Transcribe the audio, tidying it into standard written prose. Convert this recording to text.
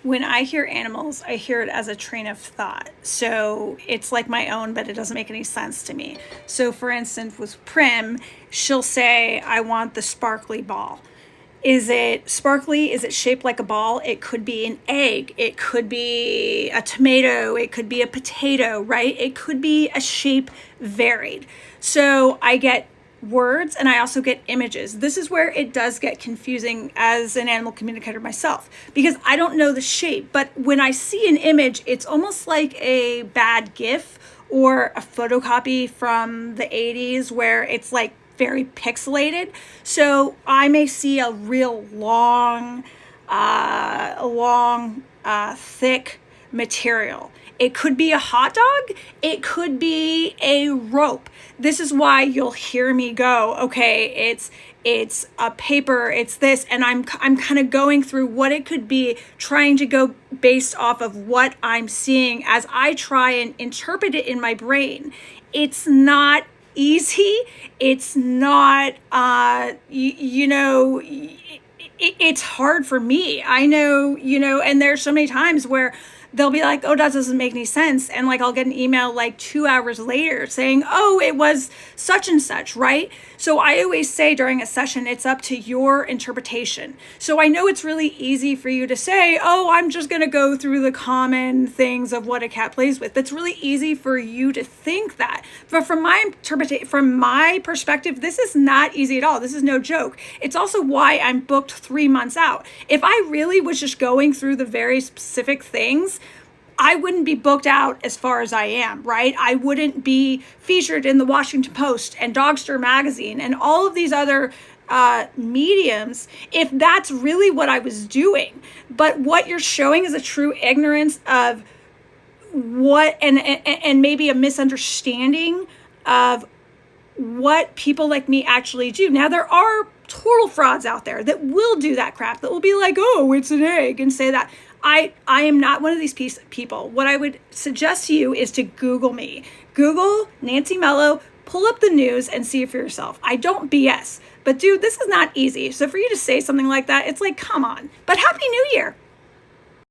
When I hear animals, I hear it as a train of thought. So it's like my own, but it doesn't make any sense to me. So, for instance, with Prim, she'll say, I want the sparkly ball. Is it sparkly? Is it shaped like a ball? It could be an egg. It could be a tomato. It could be a potato, right? It could be a shape varied. So I get words and I also get images. This is where it does get confusing as an animal communicator myself because I don't know the shape. But when I see an image, it's almost like a bad GIF or a photocopy from the 80s where it's like very pixelated. So I may see a real thick material. It could be a hot dog. It could be a rope. This is why you'll hear me go, okay, it's a paper, it's this, and I'm kind of going through what it could be, trying to go based off of what I'm seeing as I try and interpret it in my brain. It's not easy. It's not, it's hard for me. I know, and there's so many times where they'll be like, oh, that doesn't make any sense. And like, I'll get an email like 2 hours later saying, oh, it was such and such, right? So I always say during a session, it's up to your interpretation. So I know it's really easy for you to say, oh, I'm just going to go through the common things of what a cat plays with. That's really easy for you to think that. But from my perspective, this is not easy at all. This is no joke. It's also why I'm booked 3 months out. If I really was just going through the very specific things, I wouldn't be booked out as far as I am, right? I wouldn't be featured in the Washington Post and Dogster Magazine and all of these other mediums if that's really what I was doing. But what you're showing is a true ignorance of what, and maybe a misunderstanding of what people like me actually do. Now, there are total frauds out there that will do that crap, that will be like, oh, it's an egg, and say that. I am not one of these people. What I would suggest to you is to Google me. Google Nancy Mello, pull up the news and see it for yourself. I don't BS. But dude, this is not easy. So for you to say something like that, it's like, come on. But Happy New Year.